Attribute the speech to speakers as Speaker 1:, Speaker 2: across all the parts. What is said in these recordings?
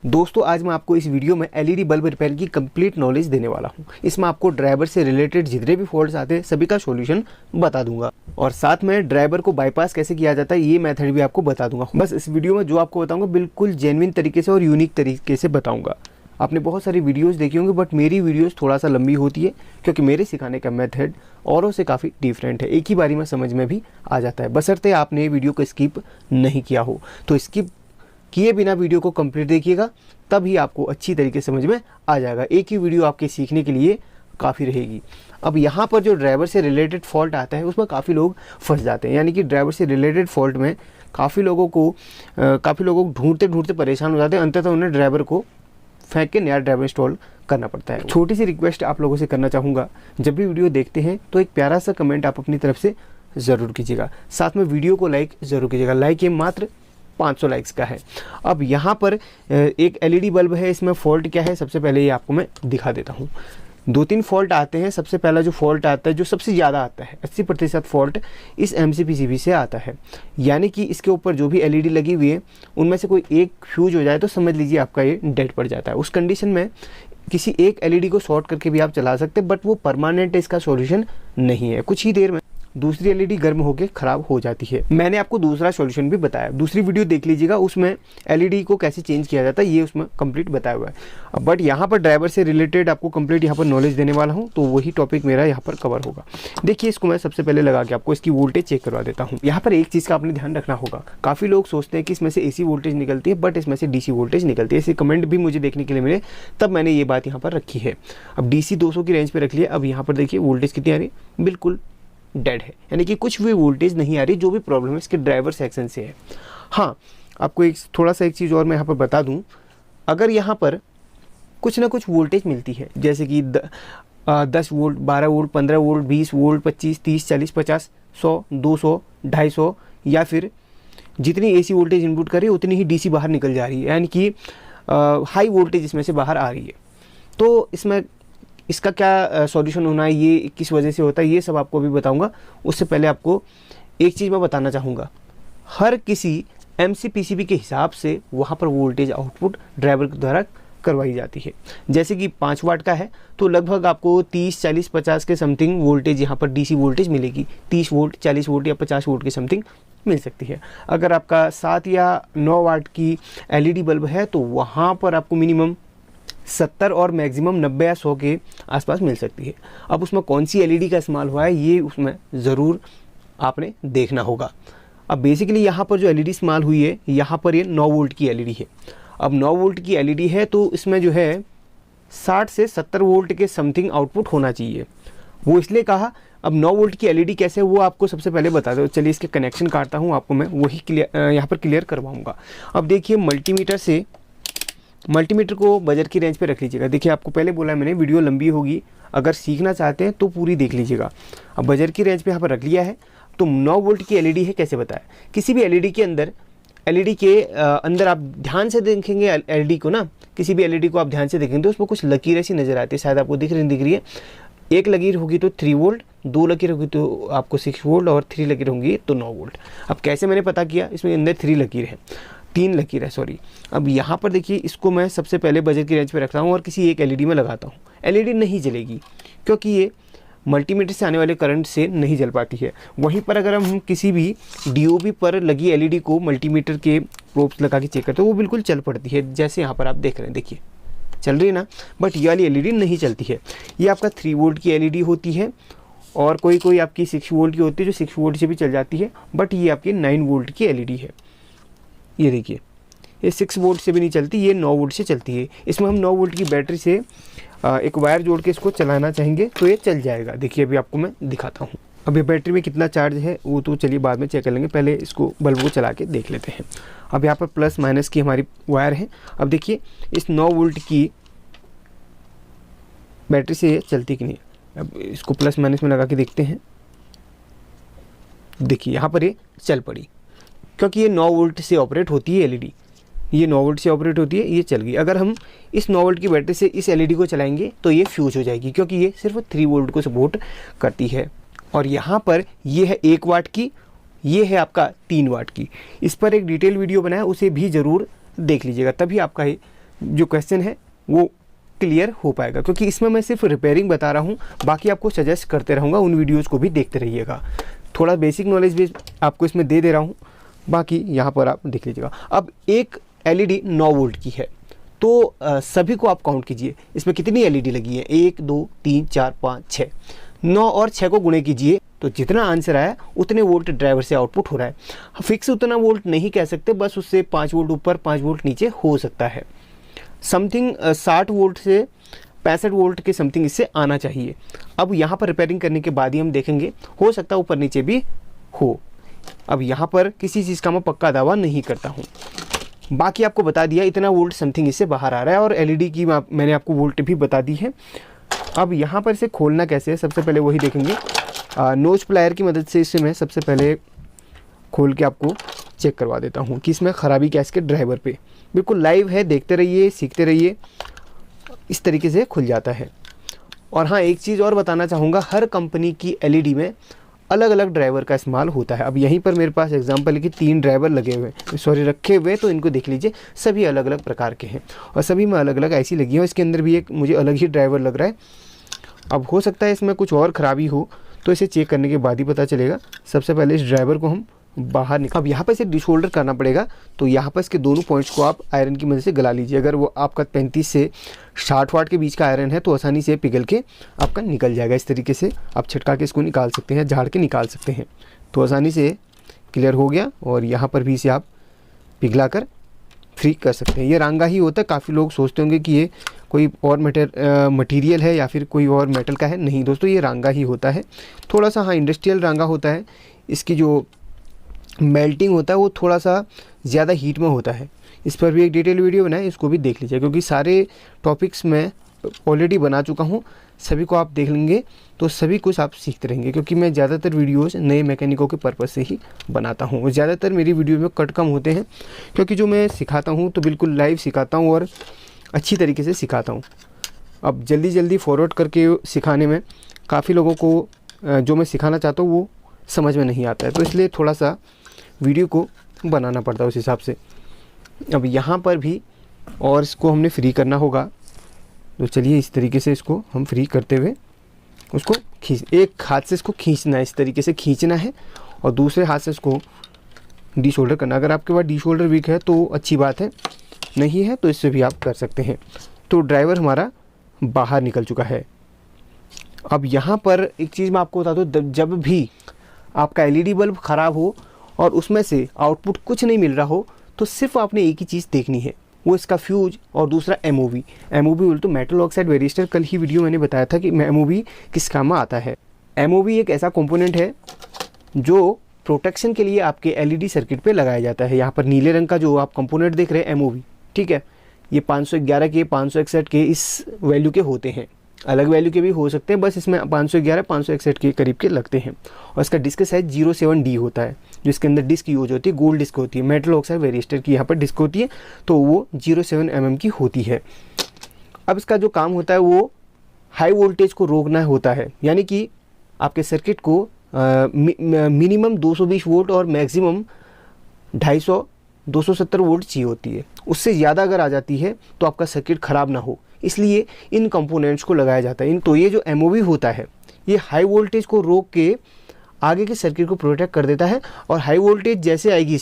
Speaker 1: दोस्तों आज मैं आपको इस वीडियो में एलईडी बल्ब रिपेयर की कंप्लीट नॉलेज देने वाला हूं। इसमें आपको ड्राइवर से रिलेटेड जितने भी फॉल्ट्स आते हैं सभी का सॉल्यूशन बता दूंगा और साथ में ड्राइवर को बाईपास कैसे किया जाता है ये मेथड भी आपको बता दूंगा। बस इस वीडियो में जो आपको बताऊंगा बिल्कुल जेन्युइन तरीके से और यूनिक तरीके से बताऊंगा। आपने बहुत सारी वीडियोस देखी होंगी बट मेरी वीडियोस थोड़ा सा लंबी होती है क्योंकि मेरे सिखाने का मेथड औरों से काफ़ी डिफरेंट है। एक ही बारी में समझ में भी आ जाता है बशर्ते आपने वीडियो को स्किप नहीं किया हो। तो स्किप किए बिना वीडियो को कंप्लीट देखिएगा तभी आपको अच्छी तरीके से समझ में आ जाएगा। एक ही वीडियो आपके सीखने के लिए काफ़ी रहेगी। अब यहाँ पर जो ड्राइवर से रिलेटेड फॉल्ट आता है उसमें काफ़ी लोग फंस जाते हैं, यानी कि ड्राइवर से रिलेटेड फॉल्ट में काफ़ी लोगों को ढूंढते ढूंढते परेशान हो जाते हैं। अंततः उन्हें ड्राइवर को फेंक के नया ड्राइवर इंस्टॉल करना पड़ता है। छोटी सी रिक्वेस्ट आप लोगों से करना चाहूँगा, जब भी वीडियो देखते हैं तो एक प्यारा सा कमेंट आप अपनी तरफ से ज़रूर कीजिएगा, साथ में वीडियो को लाइक ज़रूर कीजिएगा। लाइक ये मात्र 500 लाइक्स का है। अब यहाँ पर एक एलईडी बल्ब है, इसमें फॉल्ट क्या है सबसे पहले ये आपको मैं दिखा देता हूँ। 2-3 फॉल्ट आते हैं। सबसे पहला जो फॉल्ट आता है, जो सबसे ज़्यादा आता है, 80% फॉल्ट इस MCPCB से आता है। यानी कि इसके ऊपर जो भी एलईडी लगी हुई है उनमें से कोई एक फ्यूज हो जाए तो समझ लीजिए आपका ये डेड पड़ जाता है। उस कंडीशन में किसी एक एलईडी को शॉर्ट करके भी आप चला सकते हैं बट वो परमानेंट इसका सॉल्यूशन नहीं है। कुछ ही देर में दूसरी एलईडी गर्म होकर खराब हो जाती है। मैंने आपको दूसरा सॉल्यूशन भी बताया, दूसरी वीडियो देख लीजिएगा, उसमें एलईडी को कैसे चेंज किया जाता है ये उसमें कंप्लीट बताया हुआ है। बट यहाँ पर ड्राइवर से रिलेटेड आपको कंप्लीट यहाँ पर नॉलेज देने वाला हूँ तो वही टॉपिक मेरा यहाँ पर कवर होगा। देखिए इसको मैं सबसे पहले लगा के आपको इसकी वोल्टेज चेक करवा देता हूँ। यहाँ पर एक चीज़ का आपने ध्यान रखना होगा, काफ़ी लोग सोचते हैं कि इसमें से AC वोल्टेज निकलती है बट इसमें से DC वोल्टेज निकलती है। ऐसे कमेंट भी मुझे देखने के लिए मिले, तब मैंने ये बात यहाँ पर रखी है। अब DC 200 की रेंज पर रख लिया। अब यहाँ पर देखिए वोल्टेज कितनी आ रही है, बिल्कुल डेड है, यानी कि कुछ भी वोल्टेज नहीं आ रही। जो भी प्रॉब्लम है इसके ड्राइवर सेक्शन से है। हाँ, आपको एक थोड़ा सा एक चीज़ और मैं यहाँ पर बता दूँ, अगर यहाँ पर कुछ ना कुछ वोल्टेज मिलती है जैसे कि 10 वोल्ट, 12 वोल्ट, 15 वोल्ट, 20 वोल्ट, 25, 30, 40, 50, 100, 200, 250 या फिर जितनी AC वोल्टेज इनपुट करी उतनी ही DC बाहर निकल जा रही है, यानी कि हाई वोल्टेज इसमें से बाहर आ रही है। तो इसमें इसका क्या सॉल्यूशन होना है, ये किस वजह से होता है, ये सब आपको भी बताऊंगा। उससे पहले आपको एक चीज़ मैं बताना चाहूँगा, हर किसी MCPCB के हिसाब से वहाँ पर वोल्टेज आउटपुट ड्राइवर के द्वारा करवाई जाती है। जैसे कि 5 वाट का है तो लगभग आपको 30, 40, 50 के समथिंग वोल्टेज यहाँ पर DC वोल्टेज मिलेगी। 30 वोल्ट, 40 वोल्ट या 50 वोल्ट के समथिंग मिल सकती है। अगर आपका 7 या 9 वाट की LED बल्ब है तो वहाँ पर आपको मिनिमम 70 और मैक्सिमम 90 या 100 के आसपास मिल सकती है। अब उसमें कौन सी एलईडी का इस्तेमाल हुआ है ये उसमें ज़रूर आपने देखना होगा। अब बेसिकली यहाँ पर जो एलईडी इस्तेमाल हुई है यहाँ पर ये 9 वोल्ट की एलईडी है। अब 9 वोल्ट की एलईडी है तो इसमें जो है 60 से 70 वोल्ट के समथिंग आउटपुट होना चाहिए। वो इसलिए कहा। अब 9 वोल्ट की एलईडी कैसे, वो आपको सबसे पहले बता दो। चलिए इसके कनेक्शन काटता हूँ, आपको मैं वही यहाँ पर क्लियर करवाऊँगा। अब देखिए मल्टीमीटर को बजर की रेंज पे रख लीजिएगा। देखिए आपको पहले बोला है मैंने वीडियो लंबी होगी, अगर सीखना चाहते हैं तो पूरी देख लीजिएगा। अब बजर की रेंज पे यहाँ पर रख लिया है तो 9 वोल्ट की एलईडी है। कैसे बताया, किसी भी एलईडी के अंदर आप ध्यान से देखेंगे एलईडी को ना, किसी भी एलईडी को आप ध्यान से देखेंगे तो उसमें कुछ लकीर ऐसी नज़र आती है, शायद आपको दिख रही है। एक लकीर होगी तो 3 वोल्ट, 2 लकीर होगी तो आपको 6 वोल्ट और 3 लकीर होंगी तो 9 वोल्ट। अब कैसे मैंने पता किया, इसमें अंदर 3 लकीर है, 3 लकीर है सॉरी। अब यहाँ पर देखिए इसको मैं सबसे पहले बजर की रेंज पे रखता हूँ और किसी एक एलईडी में लगाता हूँ। एलईडी नहीं जलेगी क्योंकि ये मल्टीमीटर से आने वाले करंट से नहीं जल पाती है। वहीं पर अगर हम किसी भी DOB पर लगी एलईडी को मल्टीमीटर के प्रोब्स लगा के चेक करते हैं वो बिल्कुल चल पड़ती है, जैसे यहाँ पर आप देख रहे हैं, देखिए चल रही है ना। बट ये वाली एलईडी नहीं चलती है। ये आपका 3 वोल्ट की एलईडी होती है और कोई आपकी 6 वोल्ट की होती है जो 6 वोल्ट से भी चल जाती है। बट ये आपकी 9 वोल्ट की एलईडी है। ये देखिए ये 6 वोल्ट से भी नहीं चलती, ये 9 वोल्ट से चलती है। इसमें हम 9 वोल्ट की बैटरी से एक वायर जोड़ के इसको चलाना चाहेंगे तो ये चल जाएगा। देखिए अभी आपको मैं दिखाता हूँ। अब ये बैटरी में कितना चार्ज है वो तो चलिए बाद में चेक कर लेंगे, पहले इसको बल्ब को चला के देख लेते हैं। अब यहाँ पर प्लस माइनस की हमारी वायर है। अब देखिए इस 9 वोल्ट की बैटरी से ये चलती कि नहीं। अब इसको प्लस माइनस में लगा के देखते हैं। देखिए यहाँ पर ये चल पड़ी क्योंकि ये 9 वोल्ट से ऑपरेट होती है एलईडी। ये 9 वोल्ट से ऑपरेट होती है, ये चल गई। अगर हम इस 9 वोल्ट की बैटरी से इस एलईडी को चलाएंगे तो ये फ्यूज हो जाएगी क्योंकि ये सिर्फ 3 वोल्ट को सपोर्ट करती है। और यहाँ पर ये है 1 वाट की, ये है आपका 3 वाट की। इस पर एक डिटेल वीडियो बनाया, उसे भी ज़रूर देख लीजिएगा, तभी आपका ये जो क्वेश्चन है वो क्लियर हो पाएगा, क्योंकि इसमें मैं सिर्फ रिपेयरिंग बता रहा हूँ, बाकी आपको सजेस्ट करते रहूँगा, उन वीडियोज़ को भी देखते रहिएगा। थोड़ा बेसिक नॉलेज भी आपको इसमें दे दे रहा हूँ, बाकी यहाँ पर आप देख लीजिएगा। अब एक एलईडी 9 वोल्ट की है, तो सभी को आप काउंट कीजिए, इसमें कितनी एलईडी लगी है, 1 2 3 4 5 6, 9 और 6 को गुणे कीजिए, तो जितना आंसर आया उतने वोल्ट ड्राइवर से आउटपुट हो रहा है। फिक्स उतना वोल्ट नहीं कह सकते, बस उससे 5 वोल्ट ऊपर 5 वोल्ट नीचे हो सकता है। समथिंग 60 वोल्ट से 65 वोल्ट के समथिंग इससे आना चाहिए। अब यहाँ पर रिपेयरिंग करने के बाद ही हम देखेंगे, हो सकता है ऊपर नीचे भी हो। अब यहाँ पर किसी चीज़ का मैं पक्का दावा नहीं करता हूँ, बाकी आपको बता दिया इतना वोल्ट समथिंग इससे बाहर आ रहा है, और एलईडी की मैंने आपको वोल्ट भी बता दी है। अब यहाँ पर इसे खोलना कैसे है, सबसे पहले वही देखेंगे। नोज प्लायर की मदद से इसे मैं सबसे पहले खोल के आपको चेक करवा देता हूँ कि इसमें ख़राबी क्या है इसके ड्राइवर पे। बिल्कुल लाइव है, देखते रहिए, सीखते रहिए, इस तरीके से खुल जाता है। और हाँ, एक चीज़ और बताना चाहूँगा, हर कंपनी की एलईडी में अलग अलग ड्राइवर का इस्तेमाल होता है। अब यहीं पर मेरे पास एग्जांपल है कि 3 ड्राइवर लगे हुए, रखे हुए, तो इनको देख लीजिए, सभी अलग अलग प्रकार के हैं और सभी में अलग अलग ऐसी लगी है। इसके अंदर भी एक मुझे अलग ही ड्राइवर लग रहा है। अब हो सकता है इसमें कुछ और ख़राबी हो, तो इसे चेक करने के बाद ही पता चलेगा। सबसे पहले इस ड्राइवर को हम बाहर निकाल, अब यहाँ पर इसे डिशोल्डर करना पड़ेगा, तो यहाँ पर इसके दोनों पॉइंट्स को आप आयरन की मदद से गला लीजिए। अगर वो आपका 35 से 60 वाट के बीच का आयरन है तो आसानी से पिघल के आपका निकल जाएगा। इस तरीके से आप छिटका के इसको निकाल सकते हैं, झाड़ के निकाल सकते हैं, तो आसानी से क्लियर हो गया। और यहाँ पर भी इसे आप पिघला कर फ्री कर सकते हैं। ये रांगा ही होता है। काफ़ी लोग सोचते होंगे कि ये कोई और मटेरियल है या फिर कोई और मेटल का है, नहीं दोस्तों, ये रांगा ही होता है। थोड़ा सा हाँ इंडस्ट्रियल रांगा होता है, इसकी जो मेल्टिंग होता है वो थोड़ा सा ज़्यादा हीट में होता है। इस पर भी एक डिटेल वीडियो बनाए, इसको भी देख लीजिए, क्योंकि सारे टॉपिक्स मैं ऑलरेडी बना चुका हूँ। सभी को आप देख लेंगे तो सभी कुछ आप सीखते रहेंगे, क्योंकि मैं ज़्यादातर वीडियोस नए मैकेनिकों के पर्पज़ से ही बनाता हूँ। और ज़्यादातर मेरी वीडियो में कट कम होते हैं, क्योंकि जो मैं सिखाता हूँ तो बिल्कुल लाइव सिखाता हूँ और अच्छी तरीके से सिखाता हूँ। अब जल्दी जल्दी फॉरवर्ड करके सिखाने में काफ़ी लोगों को जो मैं सिखाना चाहता हूँ वो समझ में नहीं आता है, तो इसलिए थोड़ा सा वीडियो को बनाना पड़ता है उस हिसाब से। अब यहाँ पर भी और इसको हमने फ्री करना होगा, तो चलिए इस तरीके से इसको हम फ्री करते हुए उसको एक हाथ से इसको खींचना है, इस तरीके से खींचना है, और दूसरे हाथ से इसको डी शोल्डर करना। अगर आपके पास डी शोल्डर वीक है तो अच्छी बात है, नहीं है तो इससे भी आप कर सकते हैं। तो ड्राइवर हमारा बाहर निकल चुका है। अब यहाँ पर एक चीज़ मैं आपको बता दूँ, जब भी आपका एलईडी बल्ब ख़राब हो और उसमें से आउटपुट कुछ नहीं मिल रहा हो, तो सिर्फ आपने एक ही चीज़ देखनी है, वो इसका फ्यूज और दूसरा एमओवी बोल तो मेटल ऑक्साइड वेरिएस्टर। कल ही वीडियो मैंने बताया था कि एमओवी किस काम में आता है। एमओवी एक ऐसा कंपोनेंट है जो प्रोटेक्शन के लिए आपके एलईडी सर्किट पे लगाया जाता है। यहाँ पर नीले रंग का जो आप कंपोनेंट देख रहे हैं एमओवी, ठीक है, ये 511 के 561 के इस वैल्यू के होते हैं, अलग वैल्यू के भी हो सकते हैं, बस इसमें 511 561 के करीब के लगते हैं। और इसका डिस्क साइज 07D होता है, जो इसके अंदर डिस्क यूज होती है, गोल्ड डिस्क होती है, मेटल ऑक्साइड वेरिएस्टर की यहाँ पर डिस्क होती है, तो वो 07 mm की होती है। अब इसका जो काम होता है वो हाई वोल्टेज को रोकना होता है, यानी कि आपके सर्किट को मिनिमम 220 वोल्ट और मैक्सिमम 270 वोल्ट चाहिए होती है। उससे ज़्यादा अगर आ जाती है तो आपका सर्किट ख़राब ना हो, इसलिए इन कंपोनेंट्स को लगाया जाता है। तो ये जो एमओवी होता है ये हाई वोल्टेज को रोक के आगे के सर्किट को प्रोटेक्ट कर देता है, और हाई वोल्टेज जैसे आएगी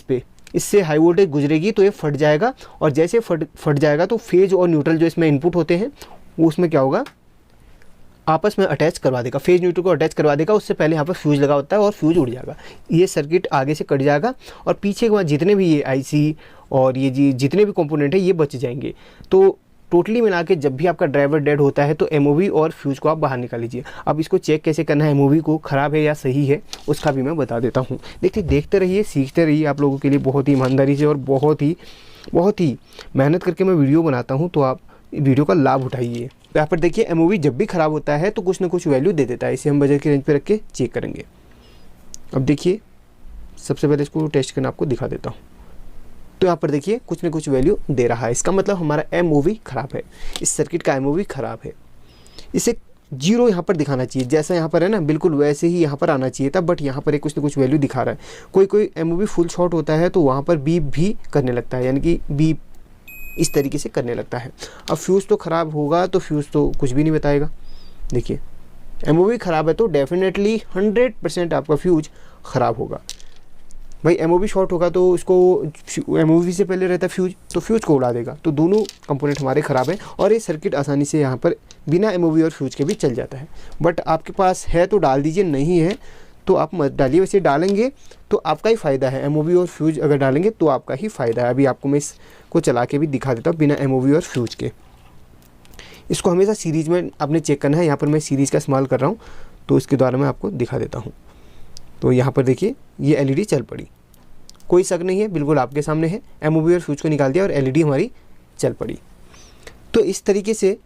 Speaker 1: इससे हाई वोल्टेज गुजरेगी तो ये फट जाएगा, और जैसे फट जाएगा तो फेज और न्यूट्रल जो इसमें इनपुट होते हैं वो उसमें क्या होगा, आपस में अटैच करवा देगा, फेज न्यूट्रल को अटैच करवा देगा। उससे पहले यहाँ पर फ्यूज लगा होता है और फ्यूज उड़ जाएगा, ये सर्किट आगे से कट जाएगा, और पीछे के बाद जितने भी ये आईसी और ये जितने भी कंपोनेंट है ये बच जाएंगे। तो टोटली मिला के जब भी आपका ड्राइवर डेड होता है तो एमओवी और फ्यूज को आप बाहर निकाल लीजिए। अब इसको चेक कैसे करना है एमओवी को, ख़राब है या सही है, उसका भी मैं बता देता हूँ। देखते रहिए, सीखते रहिए। आप लोगों के लिए बहुत ही ईमानदारी से और बहुत ही मेहनत करके मैं वीडियो बनाता हूँ, तो आप वीडियो का लाभ उठाइए। तो यहाँ पर देखिए एमओवी जब भी ख़राब होता है तो कुछ ना कुछ वैल्यू दे देता है। इसे हम बजट की रेंज पे रख के चेक करेंगे। अब देखिए सबसे पहले इसको टेस्ट करना आपको दिखा देता हूँ। तो यहाँ पर देखिए कुछ ना कुछ वैल्यू दे रहा है, इसका मतलब हमारा एमओवी ख़राब है, इस सर्किट का एमओवी ख़राब है। इसे 0 यहाँ पर दिखाना चाहिए, जैसा यहाँ पर है ना बिल्कुल वैसे ही यहाँ पर आना चाहिए था, बट यहाँ पर कुछ ना कुछ वैल्यू दिखा रहा है। कोई एमओवी फुल शॉर्ट होता है तो वहाँ पर बीप भी करने लगता है, यानी कि बीप इस तरीके से करने लगता है। अब फ्यूज़ तो ख़राब होगा तो फ्यूज़ तो कुछ भी नहीं बताएगा। देखिए एमओवी ख़राब है तो डेफिनेटली 100% आपका फ्यूज ख़राब होगा। भाई एमओवी शॉर्ट होगा तो उसको एमओवी से पहले रहता फ्यूज, तो फ्यूज को उड़ा देगा। तो दोनों कंपोनेंट हमारे ख़राब हैं और ये सर्किट आसानी से यहाँ पर बिना एमओवी और फ्यूज के भी चल जाता है। बट आपके पास है तो डाल दीजिए, नहीं है तो आप मत डालिए। वैसे डालेंगे तो आपका ही फ़ायदा है, एमओवी और फ्यूज अगर डालेंगे तो आपका ही फ़ायदा है। अभी आपको मैं इसको चला के भी दिखा देता हूँ बिना एमओवी और फ्यूज के। इसको हमेशा सीरीज़ में आपने चेक करना है। यहाँ पर मैं सीरीज़ का इस्तेमाल कर रहा हूँ तो इसके द्वारा मैं आपको दिखा देता हूँ। तो यहाँ पर देखिए ये एलईडी चल पड़ी, कोई शक नहीं है, बिल्कुल आपके सामने है। एमओवी और फ्यूज को निकाल दिया और एलईडी हमारी चल पड़ी। तो इस तरीके से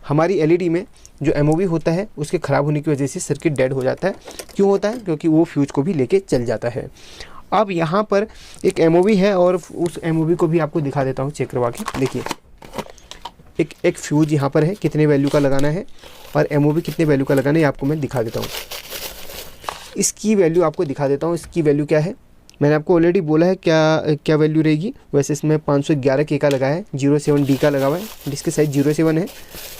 Speaker 1: हमारी एलईडी में जो एमओवी होता है उसके ख़राब होने की वजह से सर्किट डेड हो जाता है। क्यों होता है? क्योंकि वो फ्यूज को भी लेके चल जाता है। अब यहाँ पर एक एमओवी है और उस एमओवी को भी आपको दिखा देता हूँ चेक करवा के। देखिए एक फ्यूज यहाँ पर है, कितने वैल्यू का लगाना है, और एमओवी कितने वैल्यू का लगाना है आपको मैं दिखा देता हूँ। इसकी वैल्यू आपको दिखा देता हूँ। इसकी वैल्यू क्या है, मैंने आपको ऑलरेडी बोला है क्या वैल्यू रहेगी। वैसे इसमें 511K का लगा है, 07D का लगा हुआ है, जिसके साइज 07 है।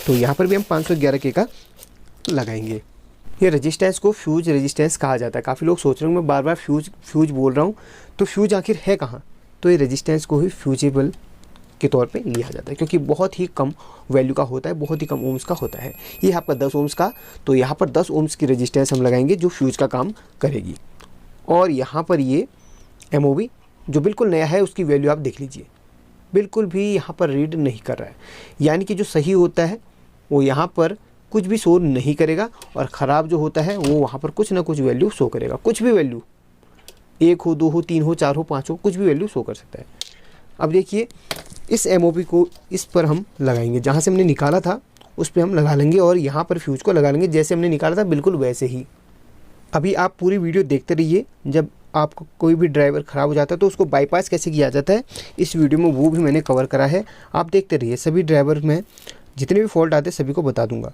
Speaker 1: तो यहाँ पर भी हम 511K का लगाएंगे। ये रेजिस्टेंस को फ्यूज रेजिस्टेंस कहा जाता है। काफ़ी लोग सोच रहे हैं मैं बार बार फ्यूज बोल रहा हूँ, तो फ्यूज आखिर है कहाँ? तो ये रेजिस्टेंस को ही फ्यूजेबल के तौर पे लिया जाता है, क्योंकि बहुत ही कम वैल्यू का होता है, बहुत ही कम ओम्स का होता है। ये आपका 10 ओम्स का, तो यहाँ पर 10 ओम्स की रेजिस्टेंस हम लगाएंगे जो फ्यूज का काम करेगी। और यहाँ पर ये एमओवी जो बिल्कुल नया है उसकी वैल्यू आप देख लीजिए, बिल्कुल भी यहाँ पर रीड नहीं कर रहा है। यानी कि जो सही होता है वो यहाँ पर कुछ भी शो नहीं करेगा, और ख़राब जो होता है वो वहाँ पर कुछ ना कुछ वैल्यू शो करेगा। कुछ भी वैल्यू, 1 हो, 2 हो, 3 हो, 4 हो, 5 हो, कुछ भी वैल्यू शो कर सकता है। अब देखिए इस एमओवी को इस पर हम लगाएंगे, जहाँ से हमने निकाला था उस पर हम लगा लेंगे, और यहाँ पर फ्यूज को लगा लेंगे जैसे हमने निकाला था बिल्कुल वैसे ही। अभी आप पूरी वीडियो देखते रहिए। जब आपको कोई भी ड्राइवर ख़राब हो जाता है तो उसको बाईपास कैसे किया जाता है इस वीडियो में वो भी मैंने कवर करा है, आप देखते रहिए। सभी ड्राइवर में जितने भी फॉल्ट आते हैं सभी को बता दूंगा।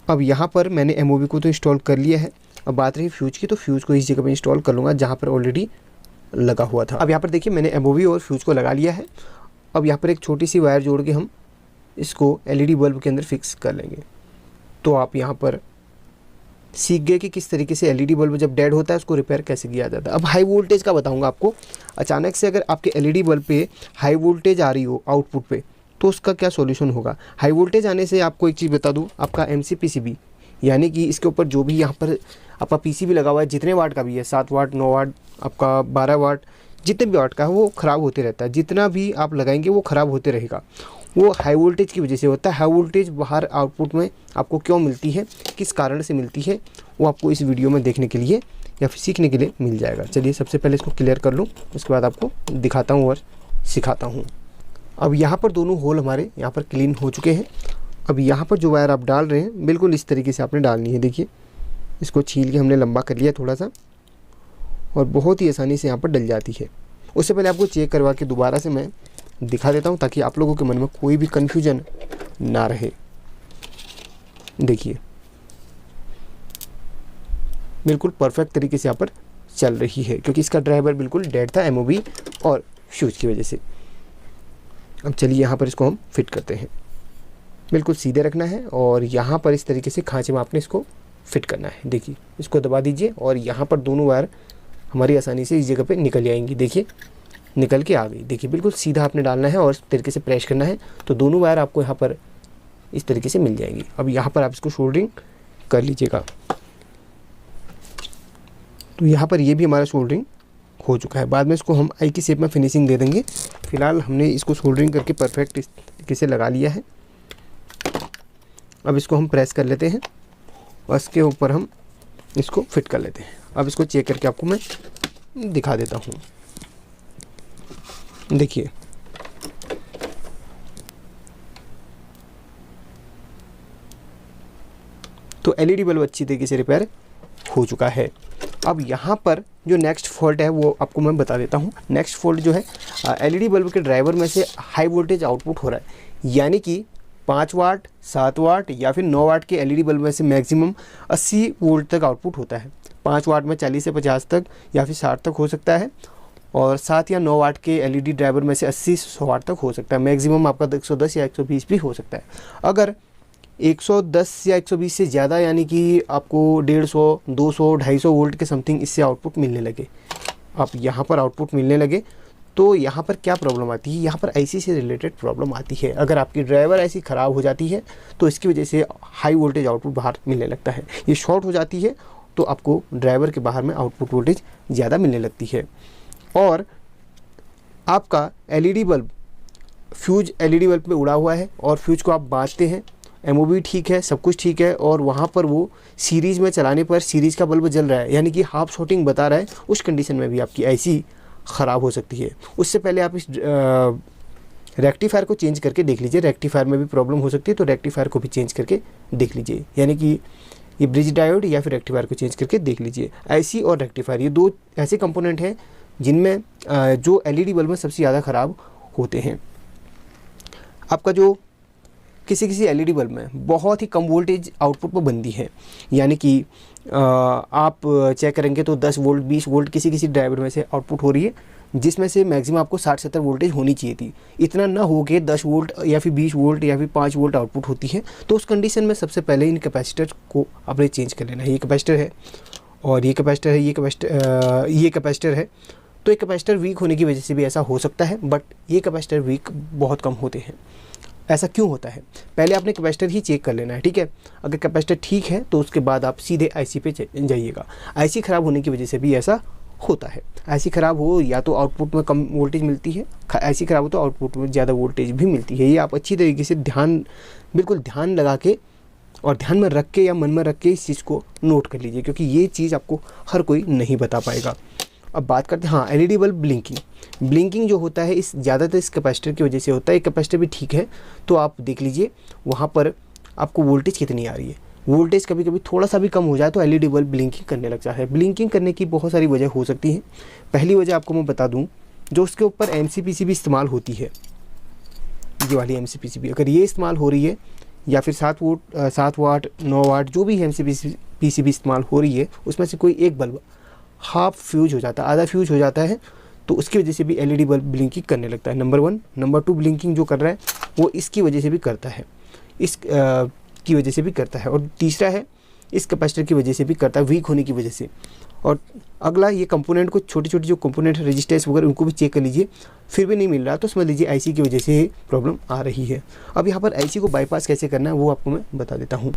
Speaker 1: अब यहाँ पर मैंने एमओवी को तो इंस्टॉल कर लिया है। अब बात रही फ्यूज की, तो फ्यूज को इस जगह पर इंस्टॉल कर लूँगा जहाँ पर ऑलरेडी लगा हुआ था। अब यहाँ पर देखिए मैंने एमओवी और फ्यूज को लगा लिया है। अब यहाँ पर एक छोटी सी वायर जोड़ के हम इसको एलईडी बल्ब के अंदर फिक्स कर लेंगे। तो आप यहाँ पर सीख गए कि किस तरीके से एलईडी बल्ब जब डेड होता है उसको रिपेयर कैसे किया जाता है। अब हाई वोल्टेज का बताऊंगा आपको। अचानक से अगर आपके एलईडी बल्ब पे हाई वोल्टेज आ रही हो आउटपुट पे, तो उसका क्या सॉल्यूशन होगा। हाई वोल्टेज आने से आपको एक चीज़ बता दूं, आपका MCPCB यानी कि इसके ऊपर जो भी यहाँ पर आपका PCB लगा हुआ है, जितने वाट का भी है, 7 वाट, 9 वाट, आपका 12 वाट, जितने भी वाट का है वो ख़राब होते रहता है। जितना भी आप लगाएंगे वो ख़राब होते रहेगा। वो हाई वोल्टेज की वजह से होता है। हाई वोल्टेज बाहर आउटपुट में आपको क्यों मिलती है, किस कारण से मिलती है, वो आपको इस वीडियो में देखने के लिए या फिर सीखने के लिए मिल जाएगा। चलिए सबसे पहले इसको क्लियर कर लूँ, उसके बाद आपको दिखाता हूँ और सिखाता हूँ। अब यहाँ पर दोनों होल हमारे यहाँ पर क्लीन हो चुके हैं। अब यहाँ पर जो वायर आप डाल रहे हैं बिल्कुल इस तरीके से आपने डालनी है। देखिए इसको छील के हमने लंबा कर लिया थोड़ा सा, और बहुत ही आसानी से यहाँ पर डल जाती है। उससे पहले आपको चेक करवा के दोबारा से मैं दिखा देता हूँ ताकि आप लोगों के मन में कोई भी कन्फ्यूजन ना रहे। देखिए बिल्कुल परफेक्ट तरीके से यहाँ पर चल रही है, क्योंकि इसका ड्राइवर बिल्कुल डेड था एमओवी और फ्यूज की वजह से। अब चलिए यहाँ पर इसको हम फिट करते हैं। बिल्कुल सीधे रखना है और यहाँ पर इस तरीके से खांचे में आपने इसको फिट करना है। देखिए इसको दबा दीजिए और यहाँ पर दोनों वायर हमारी आसानी से इस जगह पे निकल जाएंगी। देखिए निकल के आ गई। देखिए बिल्कुल सीधा आपने डालना है और इस तरीके से प्रेस करना है, तो दोनों वायर आपको यहाँ पर इस तरीके से मिल जाएंगी। अब यहाँ पर आप इसको सोल्डरिंग कर लीजिएगा। तो यहाँ पर ये भी हमारा सोल्डरिंग हो चुका है। बाद में इसको हम आई की शेप में फिनिशिंग दे देंगे। फिलहाल हमने इसको सोल्डरिंग करके परफेक्ट इस तरीके से लगा लिया है। अब इसको हम प्रेस कर लेते हैं और इसके ऊपर हम इसको फिट कर लेते हैं। अब इसको चेक करके आपको मैं दिखा देता हूँ। देखिए तो एलईडी बल्ब अच्छी तरीके से रिपेयर हो चुका है। अब यहाँ पर जो नेक्स्ट फॉल्ट है वो आपको मैं बता देता हूँ। नेक्स्ट फॉल्ट जो है एलईडी बल्ब के ड्राइवर में से हाई वोल्टेज आउटपुट हो रहा है, यानी कि 5 वाट, 7 वाट या फिर 9 वाट के एलईडी बल्ब में से मैक्सिमम 80 वोल्ट तक आउटपुट होता है। 5 वाट में 40 से 50 तक या फिर 60 तक हो सकता है, और 7 या 9 वाट के एलईडी ड्राइवर में से 80-100 वाट तक हो सकता है। मैक्सिमम आपका 110 या 120 भी हो सकता है। अगर 110 या 120 से ज़्यादा यानी कि आपको 150, 200, 250 वोल्ट के समथिंग इससे आउटपुट मिलने लगे, आप यहाँ पर आउटपुट मिलने लगे, तो यहाँ पर क्या प्रॉब्लम आती है, यहाँ पर आईसी से रिलेटेड प्रॉब्लम आती है। अगर आपकी ड्राइवर ऐसी ख़राब हो जाती है तो इसकी वजह से हाई वोल्टेज आउटपुट बाहर मिलने लगता है। ये शॉर्ट हो जाती है तो आपको ड्राइवर के बाहर में आउटपुट वोल्टेज ज़्यादा मिलने लगती है। और आपका LED bulb, fuse LED bulb पे उड़ा हुआ है और फ्यूज को आप बाँचते हैं, एमओबी ठीक है, सब कुछ ठीक है, और वहाँ पर वो सीरीज़ में चलाने पर सीरीज़ का बल्ब जल रहा है, यानी कि हाफ शॉर्टिंग बता रहा है, उस कंडीशन में भी आपकी आईसी ख़राब हो सकती है। उससे पहले आप इस रेक्टिफायर को चेंज करके देख लीजिए, रेक्टिफायर में भी प्रॉब्लम हो सकती है, तो रेक्टिफायर को भी चेंज करके देख लीजिए, यानी कि ये ब्रिज डायोड या फिर रेक्टिफायर को चेंज करके देख लीजिए। आईसी और रेक्टिफायर ये दो ऐसे कंपोनेंट हैं जिनमें जो एलईडी बल्ब में सबसे ज़्यादा ख़राब होते हैं। आपका जो किसी एलईडी बल्ब में बहुत ही कम वोल्टेज आउटपुट पर बनती है, यानी कि आप चेक करेंगे तो 10 वोल्ट 20 वोल्ट किसी ड्राइवर में से आउटपुट हो रही है, जिसमें से मैक्सिमम आपको 60-70 वोल्टेज होनी चाहिए थी। इतना ना हो के 10 वोल्ट या फिर 20 वोल्ट या फिर 5 वोल्ट आउटपुट होती है, तो उस कंडीशन में सबसे पहले इन कैपेसिटर को आपने चेंज कर लेना है। ये कैपेसिटर है और ये कैपेसिटर है, ये कैपेसिटर है। तो ये कैपेसिटर वीक होने की वजह से भी ऐसा हो सकता है, बट ये कैपेसिटर वीक बहुत कम होते हैं। ऐसा क्यों होता है, पहले आपने कैपेसिटर ही चेक कर लेना है, ठीक है। अगर कैपेसिटर ठीक है तो उसके बाद आप सीधे आईसी पे जाइएगा। आईसी ख़राब होने की वजह से भी ऐसा होता है। आईसी ख़राब हो या तो आउटपुट में कम वोल्टेज मिलती है, आईसी ख़राब हो तो आउटपुट में ज़्यादा वोल्टेज भी मिलती है। ये आप अच्छी तरीके से बिल्कुल ध्यान लगा के और ध्यान में रख के या मन में रख के इस चीज़ को नोट कर लीजिए, क्योंकि ये चीज़ आपको हर कोई नहीं बता पाएगा। अब बात करते हैं हाँ एलईडी बल्ब ब्लिंकिंग जो होता है इस ज़्यादातर इस कैपेसिटर की वजह से होता है। कैपेसिटर भी ठीक है तो आप देख लीजिए वहाँ पर आपको वोल्टेज कितनी आ रही है। वोल्टेज कभी कभी थोड़ा सा भी कम हो जाए तो एलईडी बल्ब ब्लिंकिंग करने लग जाता है। ब्लिंकिंग करने की बहुत सारी वजह हो सकती है। पहली वजह आपको मैं बता दूँ, जो उसके ऊपर MCPCB इस्तेमाल होती है, ये वाली MCPCB अगर ये इस्तेमाल हो रही है या फिर 7 वाट 9 वाट जो भी MCPCB इस्तेमाल हो रही है, उसमें से कोई एक बल्ब हाफ फ्यूज हो जाता है, आधा फ्यूज हो जाता है, तो उसकी वजह से भी एलईडी बल्ब ब्लिंकिंग करने लगता है। नंबर 1। नंबर 2, ब्लिंकिंग जो कर रहा है वो इसकी वजह से भी करता है, की वजह से भी करता है। और तीसरा है इस कैपेसिटर की वजह से भी करता है, वीक होने की वजह से। और अगला ये कंपोनेंट को छोटी जो कंपोनेंट है रेजिस्टेंस वगैरह उनको भी चेक कर लीजिए, फिर भी नहीं मिल रहा तो समझ लीजिए आईसी की वजह से प्रॉब्लम आ रही है। अब यहाँ पर आईसी को बाईपास कैसे करना है वो आपको मैं बता देता हूँ।